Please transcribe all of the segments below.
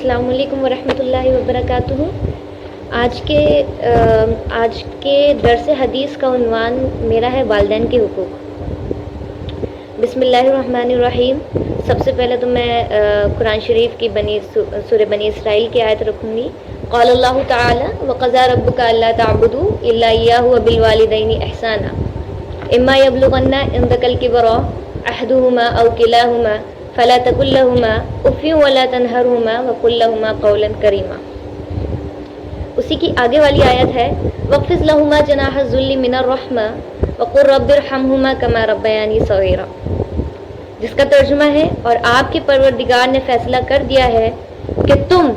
السلام علیکم ورحمۃ اللہ وبرکاتہ۔ آج کے درس حدیث کا عنوان میرا ہے والدین کے حقوق۔ بسم اللہ الرحمن الرحیم۔ سب سے پہلے تو میں قرآن شریف کی سورہ بنی اسرائیل کی آیت رکھوں گی۔ قال اللہ تعالی وقضى ربك الا تعبدوا الا اياه وبالوالدين احسانا اما يبلغن عندك الكبر احدهما او كلاهما فلا تقل لهما اف ولا تنهرهما وقل لهما قولا کریما۔ اسی کی آگے والی آیت ہے وَاخْفِضْ لَهُمَا جَنَاحَ الذُّلِّ مِنَ الرَّحْمَةِ وَقُلْ رَبِّ ارْحَمْهُمَا كَمَا رَبَّيَانِي صَغِيرًا، جس کا ترجمہ ہے اور آپ کے پروردگار نے فیصلہ کر دیا ہے کہ تم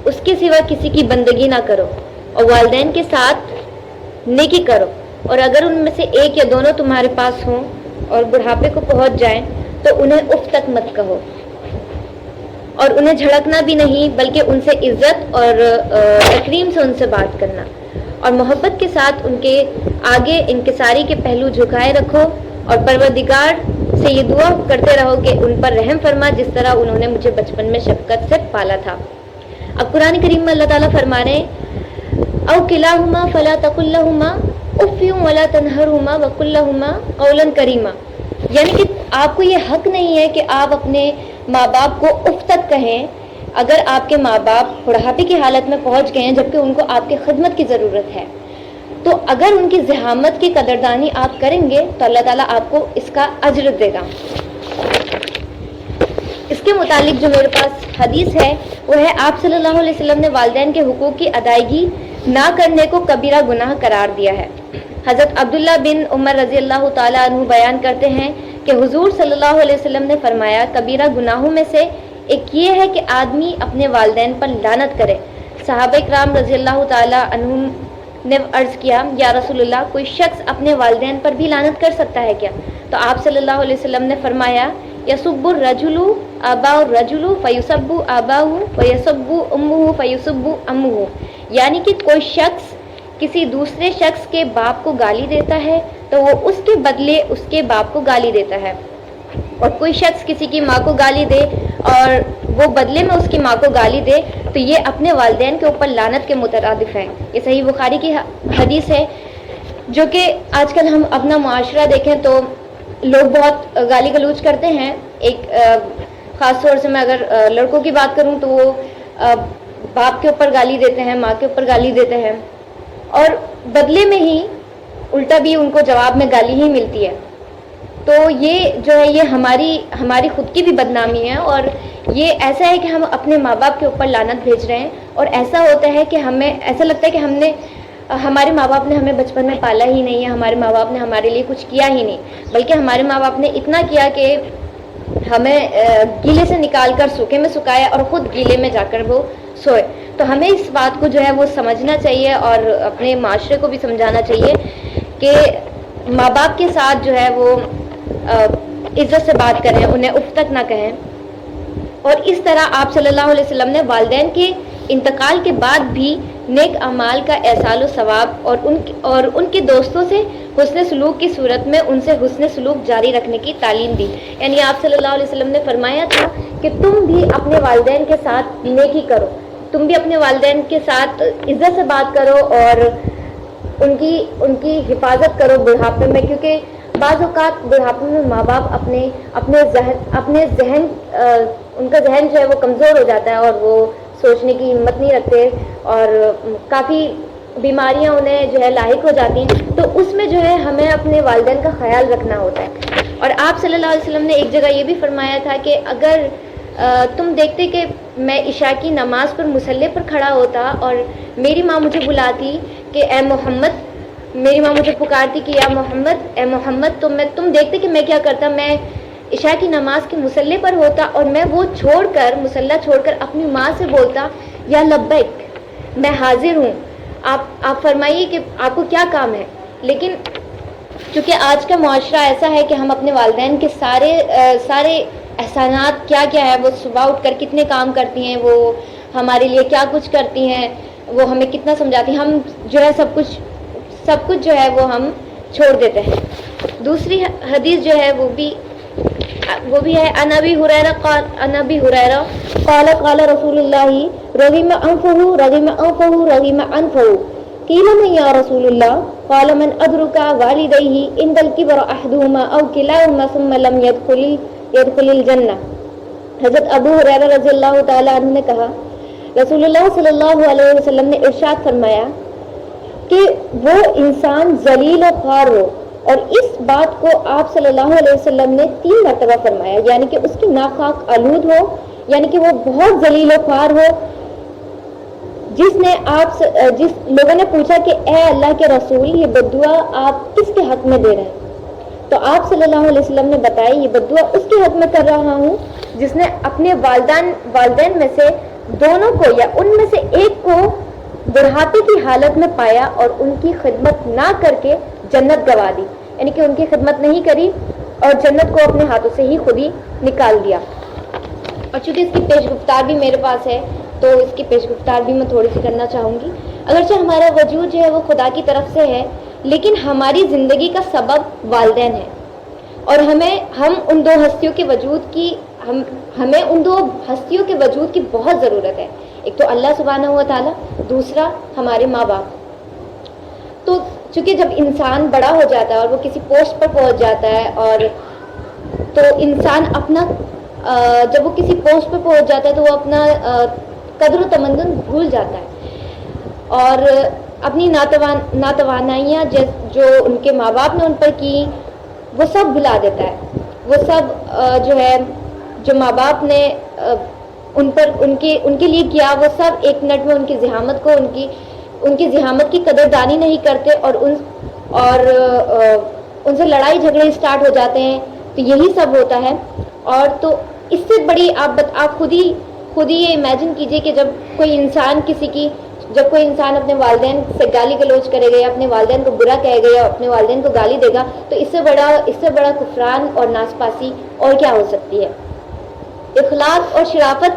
اس کے سوا کسی کی بندگی نہ کرو اور والدین کے ساتھ نیکی کرو، اور اگر ان میں سے ایک یا دونوں تمہارے پاس ہوں اور بڑھاپے کو پہنچ جائیں تو انہیں اف تک مت کہو اور انہیں جھڑکنا بھی نہیں، بلکہ ان سے عزت اور تکریم سے ان سے بات کرنا، اور محبت کے ساتھ ان کے آگے انکساری کے پہلو جھکائے رکھو، اور پروردگار سے یہ دعا کرتے رہو کہ ان پر رحم فرما جس طرح انہوں نے مجھے بچپن میں شفقت سے پالا تھا۔ اب قرآن کریم میں اللہ تعالیٰ فرما رہے ہیں او کلاہما فلا تقل لہما اف ولا تنہرہما وقل لہما قولا کریما، یعنی کہ آپ کو یہ حق نہیں ہے کہ آپ اپنے ماں باپ کو اف تک کہیں اگر آپ کے ماں باپ بڑھاپے کی حالت میں پہنچ گئے ہیں جبکہ ان کو آپ کی خدمت کی ضرورت ہے۔ تو اگر ان کی زحامت کی قدردانی آپ کریں گے تو اللہ تعالیٰ آپ کو اس کا اجر دے گا۔ اس کے متعلق جو میرے پاس حدیث ہے وہ ہے آپ صلی اللہ علیہ وسلم نے والدین کے حقوق کی ادائیگی نہ کرنے کو کبیرہ گناہ قرار دیا ہے۔ حضرت عبداللہ بن عمر رضی اللہ تعالیٰ عنہ بیان کرتے ہیں کہ حضور صلی اللہ علیہ وسلم نے فرمایا کبیرہ گناہوں میں سے ایک یہ ہے کہ آدمی اپنے والدین پر لعنت کرے۔ صحابہ کرام رضی اللہ تعالیٰ عنہم نے عرض کیا یا رسول اللہ کوئی شخص اپنے والدین پر بھی لعنت کر سکتا ہے کیا؟ تو آپ صلی اللہ علیہ وسلم نے فرمایا یسب الرجل آباء الرجل فیسب آباؤہ ویسب امہ فیسب امہ، یعنی کہ کوئی شخص کسی دوسرے شخص کے باپ کو گالی دیتا ہے تو وہ اس کے بدلے اس کے باپ کو گالی دیتا ہے، اور کوئی شخص کسی کی ماں کو گالی دے اور وہ بدلے میں اس کی ماں کو گالی دے تو یہ اپنے والدین کے اوپر لعنت کے مترادف ہے۔ یہ صحیح بخاری کی حدیث ہے، جو کہ آج کل ہم اپنا معاشرہ دیکھیں تو لوگ بہت گالی گلوچ کرتے ہیں۔ ایک خاص طور سے میں اگر لڑکوں کی بات کروں تو وہ باپ کے اوپر گالی دیتے ہیں، ماں کے اوپر گالی دیتے ہیں، اور بدلے میں ہی الٹا بھی ان کو جواب میں گالی ہی ملتی ہے۔ تو یہ جو ہے یہ ہماری خود کی بھی بدنامی ہے، اور یہ ایسا ہے کہ ہم اپنے ماں باپ کے اوپر لعنت بھیج رہے ہیں، اور ایسا ہوتا ہے کہ ہمیں ایسا لگتا ہے کہ ہمارے ماں باپ نے ہمیں بچپن میں پالا ہی نہیں ہے، ہمارے ماں باپ نے ہمارے لیے کچھ کیا ہی نہیں، بلکہ ہمارے ماں باپ نے اتنا کیا کہ ہمیں گیلے سے نکال کر سوکھے میں سکھایا اور خود گیلے میں جا کر وہ سوئے۔ تو ہمیں اس بات کو جو ہے وہ سمجھنا چاہیے اور اپنے معاشرے کو بھی سمجھانا چاہیے کہ ماں باپ کے ساتھ جو ہے وہ عزت سے بات کریں، انہیں اف تک نہ کہیں۔ اور اس طرح آپ صلی اللہ علیہ وسلم نے والدین کے انتقال کے بعد بھی نیک اعمال کا احسان و ثواب اور ان کے دوستوں سے حسن سلوک کی صورت میں ان سے حسن سلوک جاری رکھنے کی تعلیم دی۔ یعنی آپ صلی اللہ علیہ وسلم نے فرمایا تھا کہ تم بھی اپنے والدین کے ساتھ نیکی کرو، تم بھی اپنے والدین کے ساتھ عزت سے بات کرو اور ان کی حفاظت کرو بڑھاپے میں، کیونکہ بعض اوقات بڑھاپے میں ماں باپ اپنے ذہن ان کا ذہن جو ہے وہ کمزور ہو جاتا ہے اور وہ سوچنے کی ہمت نہیں رکھتے اور کافی بیماریاں انہیں جو ہے لاحق ہو جاتی ہیں، تو اس میں جو ہے ہمیں اپنے والدین کا خیال رکھنا ہوتا ہے۔ اور آپ صلی اللہ علیہ وسلم نے ایک جگہ یہ بھی فرمایا تھا کہ اگر تم دیکھتے کہ میں عشاء کی نماز پر مصلی پر کھڑا ہوتا اور میری ماں مجھے بلاتی کہ اے محمد، میری ماں مجھے پکارتی کہ یا محمد اے محمد، تو تم دیکھتے کہ میں کیا کرتا، میں عشاء کی نماز کے مصلی پر ہوتا اور میں وہ مصلی چھوڑ کر اپنی ماں سے بولتا یا لبیک، میں حاضر ہوں، آپ فرمائیے کہ آپ کو کیا کام ہے۔ لیکن چونکہ آج کا معاشرہ ایسا ہے کہ ہم اپنے والدین کے سارے احسانات کیا ہے، وہ صبح اٹھ کر کتنے کام کرتی ہیں، وہ ہمارے لیے کیا کچھ کرتی ہیں، وہ ہمیں کتنا سمجھاتی ہیں، ہم جو ہے سب کچھ جو ہے وہ ہم چھوڑ دیتے ہیں۔ دوسری حدیث جو ہے وہ بھی وہ بھی ہے عن ابی ہریرہ قال قال رسول اللہ رغم انفہ قیل من یا رسول اللہ قال من ادرک والدیہ عند الکبر احدہما او کلاہما ثم لم يدخل الجنہ. حضرت ابو ہریرہ رضی اللہ تعالی عنہ نے کہا رسول اللہ صلی اللہ علیہ وسلم نے ارشاد فرمایا کہ وہ انسان ذلیل و خوار ہو، اور اس بات کو آپ صلی اللہ علیہ وسلم نے 3 مرتبہ فرمایا، یعنی کہ اس کی ناخاک آلود ہو، یعنی کہ وہ بہت ذلیل و خوار ہو. جس لوگوں نے پوچھا کہ اے اللہ کے رسول یہ بددعا آپ کس کے حق میں دے رہے ہیں، تو آپ صلی اللہ علیہ وسلم نے بتایا یہ بددعا اس کے حق میں کر رہا ہوں جس نے اپنے والدین میں سے دونوں کو یا ان میں سے ایک کو بڑھاپے کی حالت میں پایا اور ان کی خدمت نہ کر کے جنت گوا دی، یعنی کہ ان کی خدمت نہیں کری اور جنت کو اپنے ہاتھوں سے ہی خود ہی نکال دیا. اور چونکہ اس کی پیش گفتار بھی میرے پاس ہے تو اس کی پیش گفتار بھی میں تھوڑی سی کرنا چاہوں گی. اگرچہ ہمارا وجود جو ہے وہ خدا کی طرف سے ہے، لیکن ہماری زندگی کا سبب والدین ہے، اور ہم ان دو ہستیوں کے وجود کی ہمیں ان دو ہستیوں کے وجود کی بہت ضرورت ہے. ایک تو اللہ سبحانہ و تعالیٰ، دوسرا ہمارے ماں باپ. تو چونکہ جب انسان بڑا ہو جاتا ہے اور وہ کسی پوسٹ پر پہنچ جاتا ہے، اور تو انسان اپنا جب وہ کسی پوسٹ پر پہنچ جاتا ہے تو وہ اپنا قدر و تمدن بھول جاتا ہے اور اپنی ناتوانائیاں جو ان کے ماں باپ نے ان پر کی وہ سب بھلا دیتا ہے. وہ سب جو ماں باپ نے ان کے لیے کیا وہ سب ایک منٹ میں ان کی ذہامت کی قدردانی نہیں کرتے اور ان سے لڑائی جھگڑے اسٹارٹ ہو جاتے ہیں. تو یہی سب ہوتا ہے. اور تو اس سے بڑی آپ خود ہی یہ امیجن کیجئے کہ جب کوئی انسان اپنے والدین سے گالی گلوچ کرے گا یا اپنے والدین کو برا کہے گا یا اپنے والدین کو گالی دے گا تو اس سے بڑا کفران اور ناسپاسی اور کیا ہو سکتی ہے. اخلاق اور شرافت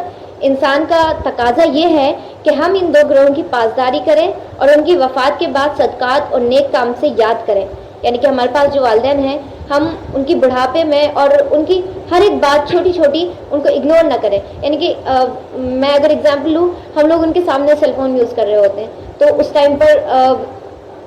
انسان کا تقاضا یہ ہے کہ ہم ان 2 گروہوں کی پاسداری کریں اور ان کی وفات کے بعد صدقات اور نیک کام سے یاد کریں. یعنی کہ ہمارے پاس جو والدین ہیں ہم ان کی بڑھاپے میں اور ان کی ہر ایک بات چھوٹی چھوٹی ان کو اگنور نہ کریں. یعنی کہ میں اگر اگزامپل لوں، ہم لوگ ان کے سامنے سیل فون یوز کر رہے ہوتے ہیں تو اس ٹائم پر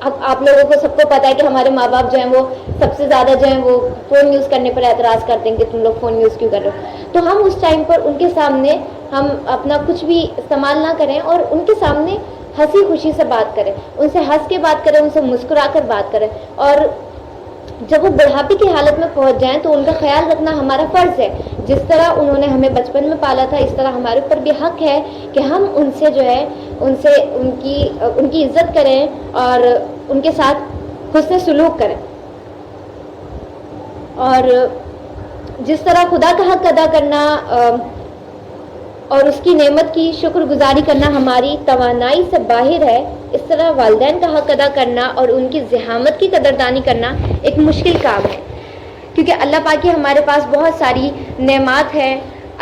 آپ لوگوں کو سب کو پتا ہے کہ ہمارے ماں باپ جو ہیں وہ سب سے زیادہ جو ہیں وہ فون یوز کرنے پر اعتراض کرتے ہیں کہ تم لوگ فون یوز کیوں کر رہے ہو. تو ہم اس ٹائم پر ان کے سامنے ہم اپنا کچھ بھی استعمال نہ کریں اور ان کے سامنے ہنسی خوشی سے بات کریں، ان سے ہنس کے بات کریں، ان سے مسکرا کر بات کریں. اور جب وہ بڑھاپے کی حالت میں پہنچ جائیں تو ان کا خیال رکھنا ہمارا فرض ہے. جس طرح انہوں نے ہمیں بچپن میں پالا تھا اس طرح ہمارے اوپر بھی حق ہے کہ ہم ان کی عزت کریں اور ان کے ساتھ حسن سلوک کریں. اور جس طرح خدا کا حق ادا کرنا اور اس کی نعمت کی شکر گزاری کرنا ہماری توانائی سے باہر ہے، اس طرح والدین کا حق ادا کرنا اور ان کی ذہامت کی قدردانی کرنا ایک مشکل کام ہے. کیونکہ اللہ پاک کی ہمارے پاس بہت ساری نعمات ہیں،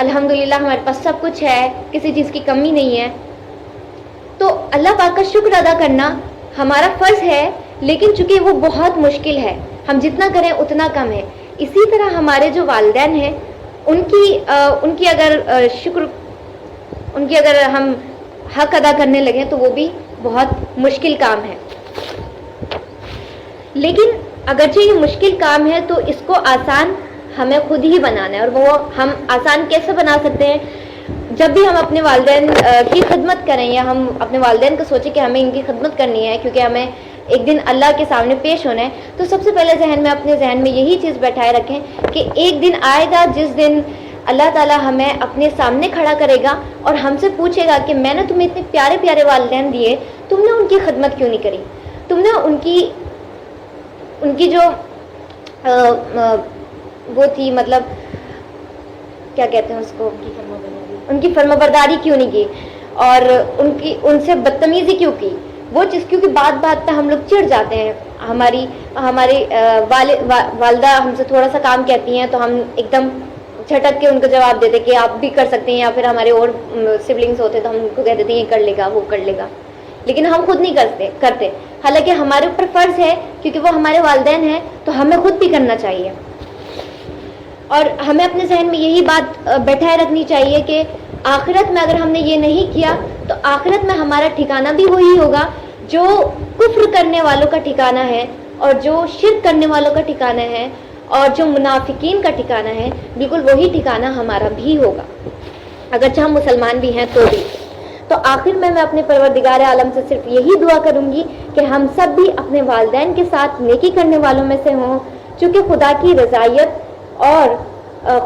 الحمدللہ ہمارے پاس سب کچھ ہے، کسی چیز کی کمی نہیں ہے. تو اللہ پاک کا شکر ادا کرنا ہمارا فرض ہے، لیکن چونکہ وہ بہت مشکل ہے، ہم جتنا کریں اتنا کم ہے. اسی طرح ہمارے جو والدین ہیں ان کی اگر ہم حق ادا کرنے لگیں تو وہ بھی بہت مشکل کام ہے. لیکن اگرچہ یہ مشکل کام ہے تو اس کو آسان ہمیں خود ہی بنانا ہے. اور وہ ہم آسان کیسے بنا سکتے ہیں؟ جب بھی ہم اپنے والدین کی خدمت کریں یا ہم اپنے والدین کو سوچیں کہ ہمیں ان کی خدمت کرنی ہے کیونکہ ہمیں ایک دن اللہ کے سامنے پیش ہونا ہے، تو سب سے پہلے اپنے ذہن میں یہی چیز بیٹھائے رکھیں کہ ایک دن آئے گا جس دن اللہ تعالیٰ ہمیں اپنے سامنے کھڑا کرے گا اور ہم سے پوچھے گا کہ میں نے تمہیں اتنے پیارے پیارے والدین دیے، تم نے ان کی خدمت کیوں نہیں کری؟ تم نے ان کی جو وہ تھی، مطلب کیا کہتے ہیں اس کو، ان کی فرمانبرداری کیوں نہیں کی اور ان سے بدتمیزی کیوں کی؟ وہ چیز کیونکہ بات بات پہ ہم لوگ چڑ جاتے ہیں. ہماری والدہ ہم سے تھوڑا سا کام کہتی ہیں تو ہم ایک دم جھٹک کے ان کو جواب دیتے کہ آپ بھی کر سکتے ہیں، یا پھر ہمارے اور سبلنگس ہوتے تو ہم ان کو کہہ دیتے ہیں یہ کر لے گا وہ کر لے گا، لیکن ہم خود نہیں کرتے. حالانکہ ہمارے اوپر فرض ہے کیونکہ وہ ہمارے والدین ہیں تو ہمیں خود بھی کرنا چاہیے. اور ہمیں اپنے ذہن میں یہی بات بیٹھائے رکھنی چاہیے کہ آخرت میں اگر ہم نے یہ نہیں کیا تو آخرت میں ہمارا ٹھکانہ بھی وہی ہوگا جو کفر کرنے والوں کا ٹھکانہ ہے اور جو شرک کرنے والوں کا ٹھکانہ ہے اور جو منافقین کا ٹھکانہ ہے، بالکل وہی ٹھکانہ ہمارا بھی ہوگا، اگرچہ ہم مسلمان بھی ہیں تو بھی۔ تو آخر میں اپنے پروردگار عالم سے صرف یہی دعا کروں گی کہ ہم سب بھی اپنے والدین کے ساتھ نیکی کرنے والوں میں سے ہوں، چونکہ خدا کی رضائیت اور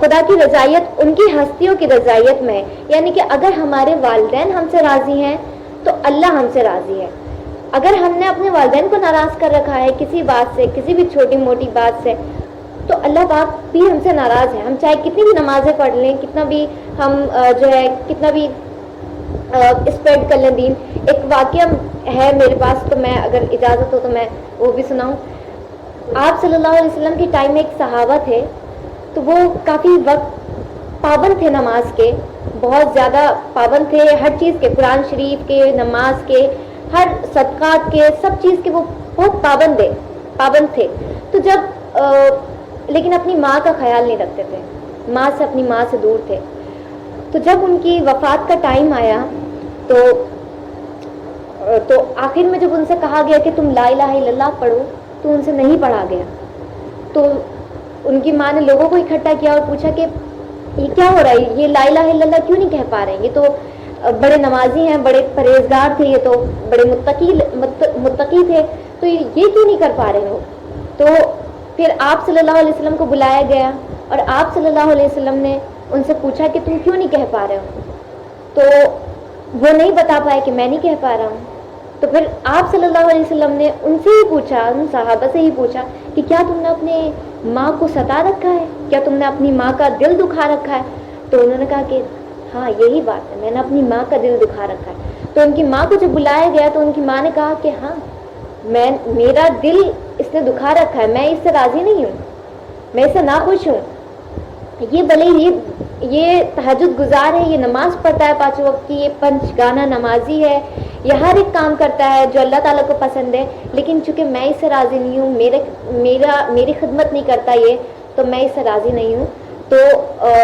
خدا کی رضائیت ان کی ہستیوں کی رضائیت میں ہے، یعنی کہ اگر ہمارے والدین ہم سے راضی ہیں تو اللہ ہم سے راضی ہے۔ اگر ہم نے اپنے والدین کو ناراض کر رکھا ہے کسی بات سے، کسی بھی چھوٹی موٹی بات سے، تو اللہ پاک بھی ہم سے ناراض ہے۔ ہم چاہے کتنی بھی نمازیں پڑھ لیں، کتنا بھی ہم جو ہے کتنا بھی اسپریڈ کر لیں دین۔ ایک واقعہ ہے میرے پاس، تو میں اگر اجازت ہو تو میں وہ بھی سناؤں۔ آپ صلی اللہ علیہ وسلم کے ٹائم میں ایک صحابہ تھے، تو وہ کافی وقت پابند تھے نماز کے، بہت زیادہ پابند تھے ہر چیز کے، قرآن شریف کے، نماز کے، ہر صدقات کے، سب چیز کے وہ بہت پابند تھے۔ تو جب لیکن اپنی ماں کا خیال نہیں رکھتے تھے، اپنی ماں سے دور تھے۔ تو جب ان کی وفات کا ٹائم آیا تو آخر میں جب ان سے کہا گیا کہ تم لا الہ الا اللہ پڑھو، تو ان سے نہیں پڑھا گیا۔ تو ان کی ماں نے لوگوں کو اکٹھا کیا اور پوچھا کہ یہ کیا ہو رہا ہے، یہ لا الہ الا اللہ کیوں نہیں کہہ پا رہے ہیں؟ یہ تو بڑے نمازی ہیں، بڑے پرہیزگار تھے، یہ تو بڑے متقی تھے، تو یہ کیوں نہیں کر پا رہے ہو؟ تو پھر آپ صلی اللہ علیہ وسلم کو بلایا گیا اور آپ صلی اللہ علیہ وسلم نے ان سے پوچھا کہ تم کیوں نہیں کہہ پا رہے ہو؟ تو وہ نہیں بتا پائے کہ میں نہیں کہہ پا رہا ہوں۔ تو پھر آپ صلی اللہ علیہ وسلم نے ان سے ہی پوچھا، ان صحابہ سے ہی پوچھا کہ کیا تم نے اپنے ماں کو ستا رکھا ہے؟ کیا تم نے اپنی ماں کا دل دکھا رکھا ہے؟ تو انہوں نے کہا کہ ہاں یہی بات ہے، میں نے اپنی ماں کا دل دکھا رکھا ہے۔ تو ان کی ماں کو جب بلایا گیا تو ان کی ماں نے کہا کہ ہاں میرا دل اس نے دکھا رکھا ہے، میں اس سے راضی نہیں ہوں، میں اس سے ناخوش ہوں۔ یہ بھلے یہ تہجد گزار ہے، یہ نماز پڑھتا ہے 5 وقت کی، یہ 5 گانا نمازی ہے، یہ ہر ایک کام کرتا ہے جو اللہ تعالیٰ کو پسند ہے، لیکن چونکہ میں اس سے راضی نہیں ہوں، میری خدمت نہیں کرتا یہ، تو میں اس سے راضی نہیں ہوں۔ تو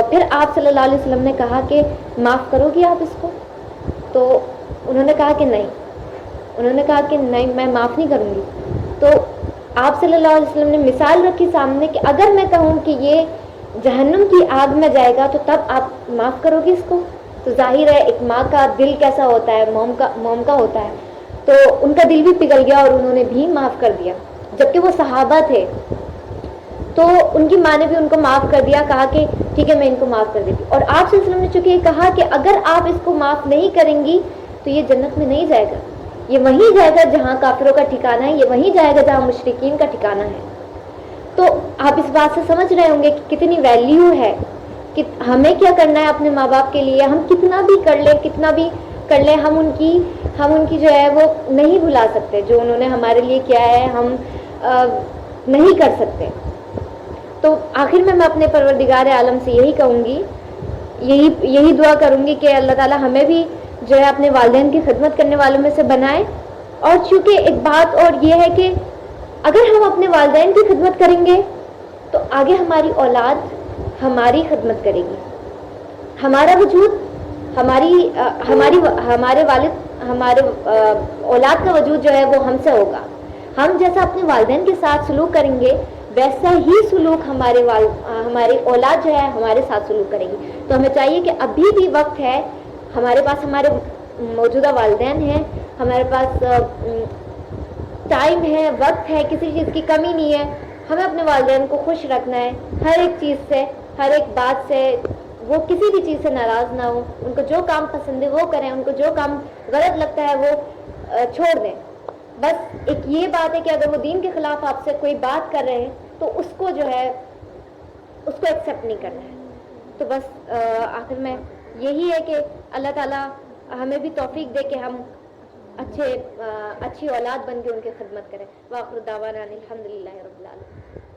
پھر آپ صلی اللہ علیہ وسلم نے کہا کہ معاف کرو گی آپ اس کو؟ تو انہوں نے کہا کہ نہیں، میں معاف نہیں کروں گی۔ تو آپ صلی اللہ علیہ وسلم نے مثال رکھی سامنے کہ اگر میں کہوں کہ یہ جہنم کی آگ میں جائے گا تو تب آپ معاف کرو گی اس کو؟ تو ظاہر ہے ایک ماں کا دل کیسا ہوتا ہے، موم کا ہوتا ہے، تو ان کا دل بھی پگھل گیا اور انہوں نے بھی معاف کر دیا، جبکہ وہ صحابہ تھے۔ تو ان کی ماں نے بھی ان کو معاف کر دیا، کہا کہ ٹھیک ہے میں ان کو معاف کر دیتی۔ اور آپ صلی اللہ علیہ وسلم نے چونکہ یہ کہا کہ اگر آپ اس کو معاف نہیں کریں گی تو یہ جنت میں نہیں جائے گا، یہ وہیں جائے گا جہاں کافروں کا ٹھکانہ ہے، یہ وہیں جائے گا جہاں مشرکین کا ٹھکانہ ہے۔ تو آپ اس بات سے سمجھ رہے ہوں گے کہ کتنی ویلیو ہے کہ ہمیں کیا کرنا ہے اپنے ماں باپ کے لیے۔ ہم کتنا بھی کر لیں ہم ان کی جو ہے وہ نہیں بھلا سکتے، جو انہوں نے ہمارے لیے کیا ہے ہم نہیں کر سکتے۔ تو آخر میں اپنے پروردگار عالم سے یہی کہوں گی، یہی دعا کروں گی کہ اللہ تعالیٰ ہمیں بھی جو ہے اپنے والدین کی خدمت کرنے والوں میں سے بنائے۔ اور چونکہ ایک بات اور یہ ہے کہ اگر ہم اپنے والدین کی خدمت کریں گے تو آگے ہماری اولاد ہماری خدمت کرے گی، ہمارا وجود ہمارے اولاد کا وجود جو ہے وہ ہم سے ہوگا۔ ہم جیسا اپنے والدین کے ساتھ سلوک کریں گے ویسا ہی سلوک ہماری اولاد جو ہے ہمارے ساتھ سلوک کرے گی۔ تو ہمیں چاہیے کہ ابھی بھی وقت ہے، ہمارے پاس ہمارے موجودہ والدین ہیں، ہمارے پاس ٹائم ہے، وقت ہے، کسی چیز کی کمی نہیں ہے۔ ہمیں اپنے والدین کو خوش رکھنا ہے، ہر ایک چیز سے، ہر ایک بات سے، وہ کسی بھی چیز سے ناراض نہ ہو، ان کو جو کام پسند ہے وہ کریں، ان کو جو کام غلط لگتا ہے وہ چھوڑ دیں۔ بس ایک یہ بات ہے کہ اگر وہ دین کے خلاف آپ سے کوئی بات کر رہے ہیں تو اس کو جو ہے اس کو ایکسیپٹ نہیں کرنا ہے۔ تو بس آخر میں یہی ہے کہ اللہ تعالیٰ ہمیں بھی توفیق دے کہ ہم اچھی اولاد بن کے ان کی خدمت کریں۔ وآخر دعوانا الحمدللہ رب العالمین۔